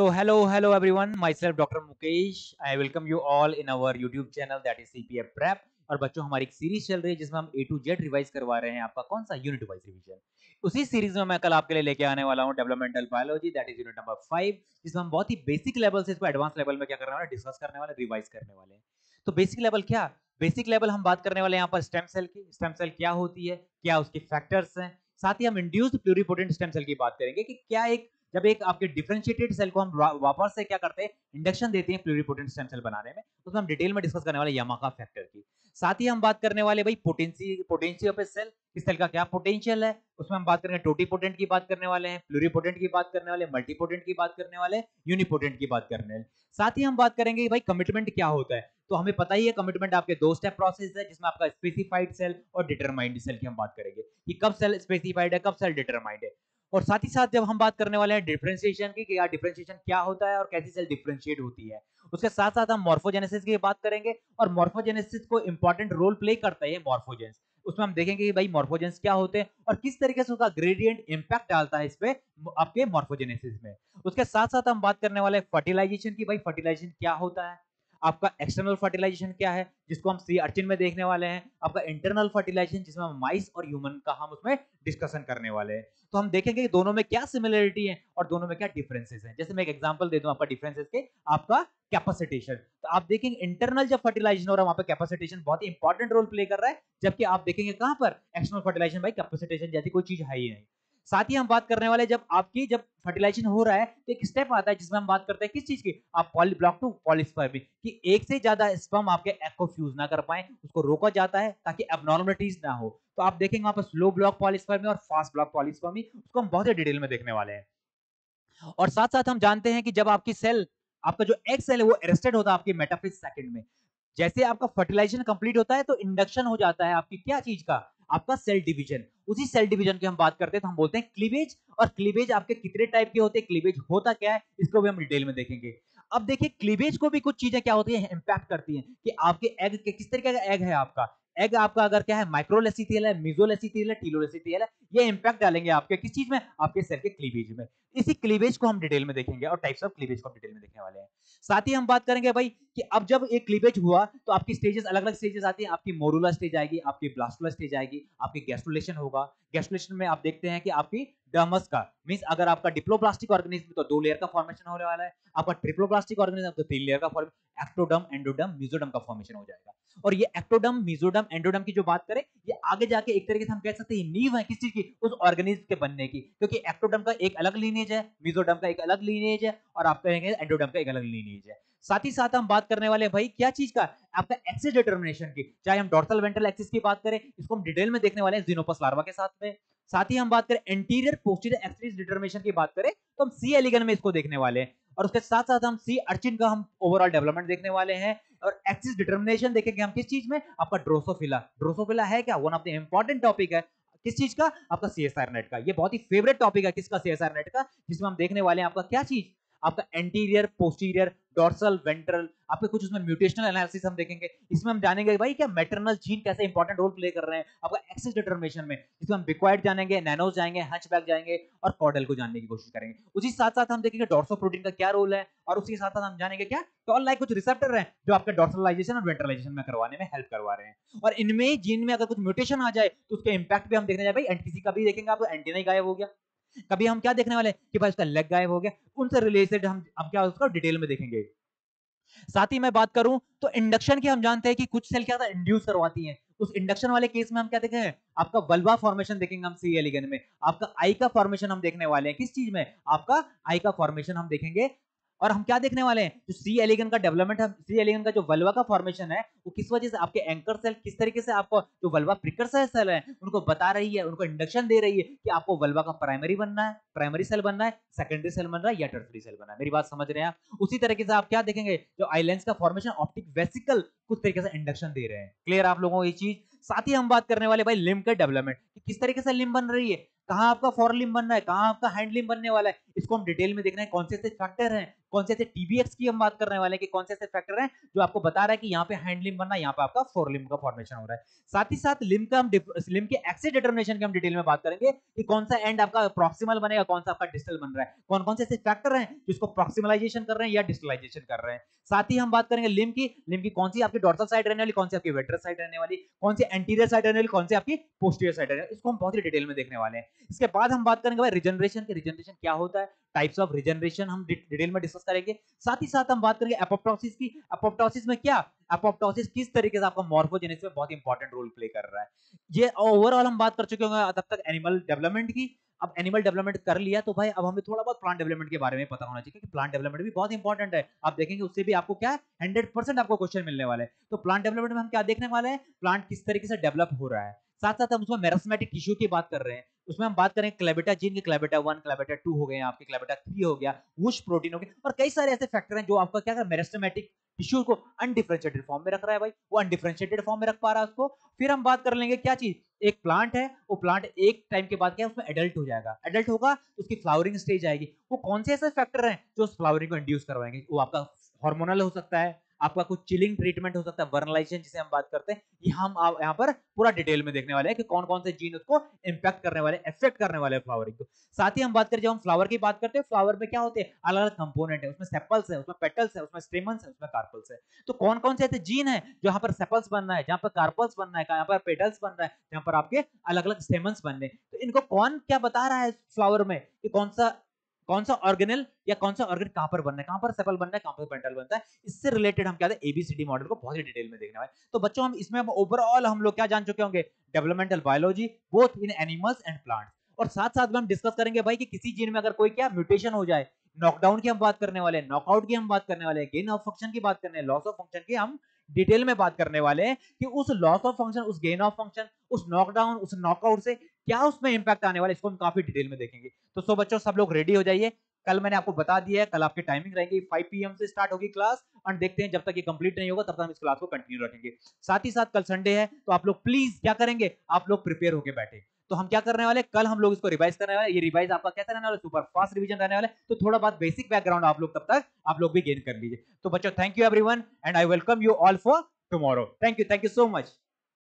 So hello everyone. Myself Dr. Mukesh. I welcome you all in our YouTube channel that is CPF Prep. और बच्चों हमारी एक series चल रही है जिसमें हम A to Z रिवाइज करवा रहे हैं आपका कौन सा यूनिट वाइज रिवीजन। उसी सीरीज में मैं कल आपके लिए लेके आने वाला हूं developmental biology that is unit number 5, जिसमें हम बहुत ही बेसिक लेवल से इसको एडवांस लेवल में क्या करने वाले डिस्कस करने वाले रिवाइज करने वाले हैं। तो बेसिक लेवल क्या, बेसिक लेवल हम बात करने वाले हैं यहाँ पर स्टेम सेल की। स्टेम सेल क्या होती है, क्या उसके फैक्टर्स हैं, साथ ही हम इंड्यूस्ड प्लूरिपोटेंट स्टेम सेल की बात करेंगे कि क्या एक जब एक आपके डिफरेंशिएटेड सेल को हम वापस से क्या करते हैं इंडक्शन देते हैं प्लूरिपोटेंट स्टेम सेल बनाने में, उसमें हम डिटेल में डिस्कस करने वाले यामाका फैक्टर की। साथ ही हम बात करने वाले भाई पोटेंशियल ऑफ ए सेल, इस सेल का क्या पोटेंशियल है, उसमें हम बात करेंगे टोटीपोटेंट की बात करने वाले हैं, प्लूरिपोटेंट की बात करने वाले, मल्टीपोटेंट की बात करने वाले, यूनिपोटेंट की बात करने वाले। साथ ही हम बात करेंगे भाई कमिटमेंट क्या होता है। तो हमें पता ही है कमिटमेंट आपके दो स्टेप प्रोसेस है, जिसमें आपका स्पेसिफाइड सेल और डिटरमाइंड सेल की हम बात करेंगे कि कब सेल स्पेसिफाइड है कब सेल डिटरमाइंड है। और साथ ही साथ जब हम बात करने वाले हैं डिफरेंशिएशन की कि यार डिफरेंशिएशन क्या होता है और कैसी सेल डिफरेंशिएट होती है, उसके साथ साथ हम मॉर्फोजेनेसिस की बात करेंगे। और मॉर्फोजेनेसिस को इंपॉर्टेंट रोल प्ले करता है मॉर्फोजेंस, उसमें हम देखेंगे कि भाई मॉर्फोजेंस क्या होते हैं और किस तरीके से उसका ग्रेडियंट इंपैक्ट डालता है इस पे आपके मॉर्फोजेनेसिस में। उसके साथ साथ हम बात करने वाले हैं फर्टिलाइजेशन की, भाई फर्टिलाइजेशन क्या होता है, आपका एक्सटर्नल फर्टिलाइजेशन क्या है जिसको हम सी अर्चिन में देखने वाले हैं, आपका इंटरनल फर्टिलाइजेशन जिसमें हम माइस और ह्यूमन का हम उसमें डिस्कशन करने वाले हैं। तो हम देखेंगे कि दोनों में क्या सिमिलरिटी है और दोनों में क्या डिफरेंसेस हैं। जैसे मैं एक एग्जांपल दे दूं आपका डिफरेंसेस के, आपका कैपेसिटेशन। तो आप देखेंगे इंटरनल जब फर्टिलाइजेशन हो रहा है वहां पे कैपेसिटेशन बहुत ही इंपॉर्टेंट रोल प्ले कर रहा है, जबकि आप देखेंगे कहां पर एक्सटर्नल फर्टिलाइजेशन भाई कैपेसिटेशन जैसी कोई चीज है ही नहीं। साथ ही हम बात करने वाले जब फर्टिलाइजेशन हो रहा है तो एक स्टेप आता है जिसमें हम बात करते हैं किस चीज की, आप पॉली ब्लॉक टू पॉलीस्पर्मी कि एक से ज्यादा स्पर्म आपके एग को फ्यूज ना कर पाए, उसको रोका जाता है ताकि एबनॉर्मलिटीज ना हो। तो आप देखेंगे वहां पर स्लो ब्लॉक पॉलीस्पर्मी और फास्ट ब्लॉक पॉलीस्पर्मी, उसको हम बहुत ही डिटेल में देखने वाले हैं। और साथ साथ हम जानते हैं कि जब आपकी सेल, आपका जो एग सेल है वो अरेस्टेड होता है आपकी मेटाफेज सेकंड में, जैसे आपका फर्टिलाइजेशन कंप्लीट होता है तो इंडक्शन हो जाता है आपकी क्या चीज का, आपका सेल डिवीजन। उसी सेल डिवीजन की हम बात करते हैं तो हम बोलते हैं क्लीवेज। और क्लीवेज आपके कितने टाइप के होते हैं, क्लीवेज होता क्या है, इसको भी हम डिटेल में देखेंगे। अब देखिए क्लीवेज को भी कुछ चीजें क्या होती है इंपैक्ट करती हैं कि आपके एग के किस तरीके का एग है, आपका एग आपका अगर क्या है माइक्रोलेसिथियल है, मिजोलेसिथियल है, टीलोलेसिथियल है, ये इंपैक्ट डालेंगे आपके किस चीज में, आपके सेल के क्लीवेज में। इसी क्लीवेज को हम डिटेल में देखेंगे और टाइप्स ऑफ क्लीवेज को हम डिटेल में देखने वाले हैं। साथ ही हम बात करेंगे भाई कि अब जब एक क्लीवेज हुआ तो आपकी स्टेजेस अलग अलग स्टेजेस आती हैं, आपकी मोरुला स्टेज आएगी, आपकी ब्लास्टुला स्टेज आएगी, आपकी गैस्ट्रुलेशन होगा। गैस्ट्रुलेशन में आप देखते हैं कि आपकी डर्मस का मींस अगर आपका डिप्लोब्लास्टिक ऑर्गेनिज्म तो 2 लेयर का फॉर्मेशन होने वाला है, आपका ट्रिप्लोब्लास्टिक ऑर्गेनिज्म तो 3 लेयर का फॉर्मेशन, एक्टोडर्म एंडोडर्म मेसोडर्म का फॉर्मेशन हो जाएगा। और ये एक्टोडर्म मेसोडर्म एंडोडर्म की जो बात करें, ये आगे जाके एक तरीके से हम कह सकते हैं नींव है किस चीज की, उस ऑर्गेनिज्म के बनने की, क्योंकि एक्टोडर्म का एक अलग लीनेज है, मेसोडर्म का एक अलग लीनेज है और आप कहेंगे एंडोडर्म का एक अलग लीनेज है। साथ ही साथ हम बात करने वाले हैं भाई क्या चीज का, आपका एक्सिस डिटर्मिनेशन की, चाहे हम डॉर्सल वेंट्रल एक्सिस की बात करें, इसको हम डिटेल में देखने वाले हैं ज़ीनोपस लार्वा के साथ में। साथ ही हम बात करें एंटीरियर पोस्टीरियर एक्सिस डिटर्मिनेशन की बात करें तो हम सी एलिगन में इसको देखने वाले हैं। और उसके साथ साथ हम सी अर्चिन का हम ओवरऑल डेवलपमेंट देखने वाले हैं। और एक्सिस डिटर्मिनेशन देखेंगे हम किस चीज में, आपका ड्रोसोफिला। ड्रोसोफिला है क्या, one of the important topic है किस चीज का, आपका सीएसआर नेट का। ये बहुत ही फेवरेट टॉपिक है किसका, सीएसआर नेट का, जिसमें हम देखने वाले हैं आपका क्या चीज, आपका एंटीरियर पोस्टीरियर डॉर्सल वेंट्रल, आपके कुछ उसमें म्यूटेशनल एनालिसिस हम देखेंगे। इसमें हम जानेंगे भाई क्या मैटरनल जीन कैसे इंपॉर्टेंट रोल प्ले कर रहे हैं आपका एक्सिस डिटर्मिनेशन में, जिसमें हम बिक्वाइड जानेंगे, नैनोस जाएंगे, हंचबैक जाएंगे और कॉर्डल को जानने की कोशिश करेंगे। उसी साथ साथ हम देखेंगे डॉर्सो प्रोटीन का क्या रोल है, और उसी साथ साथ हम जानेंगे क्या टॉल लाइक कुछ रिसेप्टर हैं जो आपके डॉर्सलाइजेशन और वेंट्रलाइजेशन में करवाने में हेल्प करवा रहे हैं। और इनमें जीन में अगर कुछ म्यूटेशन आ जाए तो उसके इंपैक्ट भी हम देखने जाए भाई, एंटीसी का भी देखेंगे आपको एंटीना ही गायब हो गया, कभी हम क्या देखने वाले कि भाई उसका लेग गायब हो गया, उनसे रिलेटेड हम क्या उसका डिटेल में देखेंगे। साथ ही मैं बात करूं तो इंडक्शन की हम जानते हैं कि कुछ सेल क्या था इंड्यूस करवाती हैं, उस इंडक्शन वाले केस में हम क्या देखेंगे, आपका वल्वा फॉर्मेशन देखेंगे हम सी एलिगन में, आपका आई का फॉर्मेशन हम देखने वाले हैं किस चीज में, आपका आई का फॉर्मेशन हम देखेंगे। और हम क्या देखने वाले हैं, जो सी एलिगन का डेवलपमेंट है, सी एलिगन का जो वल्वा का फॉर्मेशन है वो किस वजह से, आपके एंकर सेल किस तरीके से आपको जो वल्वा प्रिकर्सर सेल है उनको बता रही है, उनको इंडक्शन दे रही है कि आपको वल्वा का प्राइमरी बनना है, प्राइमरी सेल बनना है, सेकेंडरी सेल बन रहा है या टर्सरी सेल बनना है। मेरी बात समझ रहे हैं आप। उसी तरीके से आप क्या देखेंगे, जो आइलैंड्स का फॉर्मेशन ऑप्टिक वेसिकल कुछ तरीके से इंडक्शन दे रहे हैं। क्लियर आप लोगों को ये चीज। साथ ही हम बात करने वाले भाई लिम्ब के डेवलपमेंट, किस तरीके से लिम्ब बन रही है, कहां आपका फॉर लिम्ब बनना है, कहां आपका हैंड लिम्ब बनने वाला है, इसको हम डिटेल में देखना है कौन से ऐसे फैक्टर हैं, कौन से ऐसे टीबीएक्स की हम बात करने वाले हैं कि कौन से ऐसे फैक्टर हैं जो आपको बता रहा है कि यहाँ पे हैंड लिम्ब बनना है, यहाँ पे आपका फोर लिम्ब का फॉर्मेशन हो रहा है। साथ ही साथ लिम्ब का हम लिम्ब के एक्सिस डिटर्मिनेशन की हम डिटेल में बात करेंगे कि कौन सा एंड आपका प्रॉक्सिमल बनेगा, कौन सा आपका डिस्टल बन रहा है, कौन कौन से ऐसे फैक्टर हैं जिसको प्रॉक्सिमलाइजेशन कर रहे हैं या डिस्टलाइजेशन कर रहे हैं। साथ ही हम बात करेंगे लिम्ब की कौन सी आपकी डॉर्सल साइड रहने वाली, कौन सी आपकी वेंट्रल साइड रहने वाली, कौन सी एंटीरियर साइड रहने वाली, कौन सी आपकी पोस्टीरियर साइड रहने वाली, इसको हम बहुत ही डिटेल में देखने वाले हैं। इसके बाद हम बात करेंगे भाई रिजनरेशन की, रिजनरेशन क्या होता है, टाइप्स ऑफ रिजनरेशन हम डिटेल में डिस्कस करेंगे। साथ ही साथ हम बात करेंगे एपोप्टोसिस की, एपोप्टोसिस में क्या, एपोप्टोसिस किस तरीके से आपका मॉर्फोजेनेसिस में बहुत इंपॉर्टेंट रोल प्ले कर रहा है। ये ओवरऑल हम बात कर चुके होंगे तब तक एनिमल डेवलपमेंट की। अब एनिमल डेवलपमेंट कर लिया तो भाई अब हमें थोड़ा बहुत प्लांट डेवलपमेंट के बारे में पता होना चाहिए, क्योंकि प्लांट डेवलपमेंट भी बहुत इंपॉर्टेंट है। आप देखेंगे उससे भी आपको क्या 100% आपको क्वेश्चन मिलने वाले हैं। तो प्लांट डेवलपमेंट में हम क्या देखने वाले हैं, प्लांट किस तरीके से डेवलप हो रहा है। साथ साथ हम उसमें मेरिस्टेमेटिक टिश्यू की बात कर रहे हैं, उसमें हम बात करें क्लेबेटा जीन के, क्लेबेटा 1 क्लेबेटा 2 हो गए, आपके क्लेबेटा 3 हो गया, वुश प्रोटीन हो गया, और कई सारे ऐसे फैक्टर हैं जो आपका क्या कर मेरिस्टेमेटिक टिश्यू को अनडिफरेंशिएटेड फॉर्म में रख रहा है। भाई वो अनडिफरेंशिएटेड फॉर्म में रख पा रहा है उसको। फिर हम बात कर लेंगे क्या चीज, एक प्लांट है, वो प्लांट एक टाइम के बाद क्या उसमें एडल्ट हो जाएगा, एडल्ट होगा तो उसकी फ्लावरिंग स्टेज आएगी। वो कौन से ऐसे फैक्टर हैं जो उस फ्लावरिंग को इंड्यूस करवाएंगे, वो आपका हार्मोनल हो सकता है, आपका कुछ चिलिंग ट्रीटमेंट हो सकता है, वर्नलाइजेशन जिसे हम बात करते हैं, ये हम यहाँ पर पूरा डिटेल में देखने वाले हैं कि कौन कौन से जीन उसको इंपैक्ट करने वाले, इफेक्ट करने वाले फ्लावरिंग को। साथ ही हम बात करें, जब हम फ्लावर की बात करते हैं, फ्लावर में क्या होते हैं, अलग अलग कंपोनेंट है, उसमें सेपल्स है, उसमें पेटल्स है, उसमें स्टेमन्स है, उसमें कार्पल्स है। तो कौन कौन से ऐसे जीन है जो यहाँ पर सेपल्स बनना है, जहाँ पर कार्पल्स बनना है, यहाँ पर पेटल्स बन रहा है, जहाँ पर आपके अलग अलग स्टेमन्स बनने, तो इनको कौन क्या बता रहा है फ्लावर में कि कौन सा ऑर्गेनल या कौन सा ऑर्गन कहां पर बनना है, कहां पर सेपल बनना है, कहां पर पेटल बनता है, इससे रिलेटेड हम क्या है एबीसीडी मॉडल को बहुत ही डिटेल में देखने वाले। तो बच्चों हम इसमें ओवरऑल हम लोग क्या जान चुके होंगे, developmental biology both in animals and plants. और साथ साथ में हम डिस्कस करेंगे भाई कि किसी जीन में अगर कोई क्या म्यूटेशन हो जाए, नॉकडाउन की हम बात करने वाले हैं, नॉकआउट की हम बात करने वाले हैं, गेन ऑफ फंक्शन की बात करने हैं, लॉस ऑफ फंक्शन की हम डिटेल में बात करने वाले हैं कि उस लॉस ऑफ फंक्शन, उस गेन ऑफ फंक्शन, उस नॉकडाउन, उस नॉकआउट से क्या उसमें इंपैक्ट आने वाला है, इसको हम काफी डिटेल में देखेंगे। तो सो बच्चों सब लोग रेडी हो जाइए, कल मैंने आपको बता दिया है, कल आपकी टाइमिंग रहेगी 5 PM से स्टार्ट होगी क्लास, और देखते हैं जब तक ये कंप्लीट नहीं होगा तब तक हम इस क्लास को कंटिन्यू रखेंगे। साथ ही साथ कल संडे है तो आप लोग प्लीज क्या करेंगे, आप लोग प्रिपेयर होकर बैठे। तो हम क्या करने वाले, कल हम लोग इसको रिवाइज करने वाले, ये रिवाइज आपका कैसा रहने वाला, सुपर फास्ट रिवीजन रहने वाला है, तो थोड़ा बहुत बेसिक बैकग्राउंड आप लोग तब तक आप लोग भी गेन कर लीजिए। तो बच्चों thank you everyone and I welcome you all for tomorrow. Thank you so much.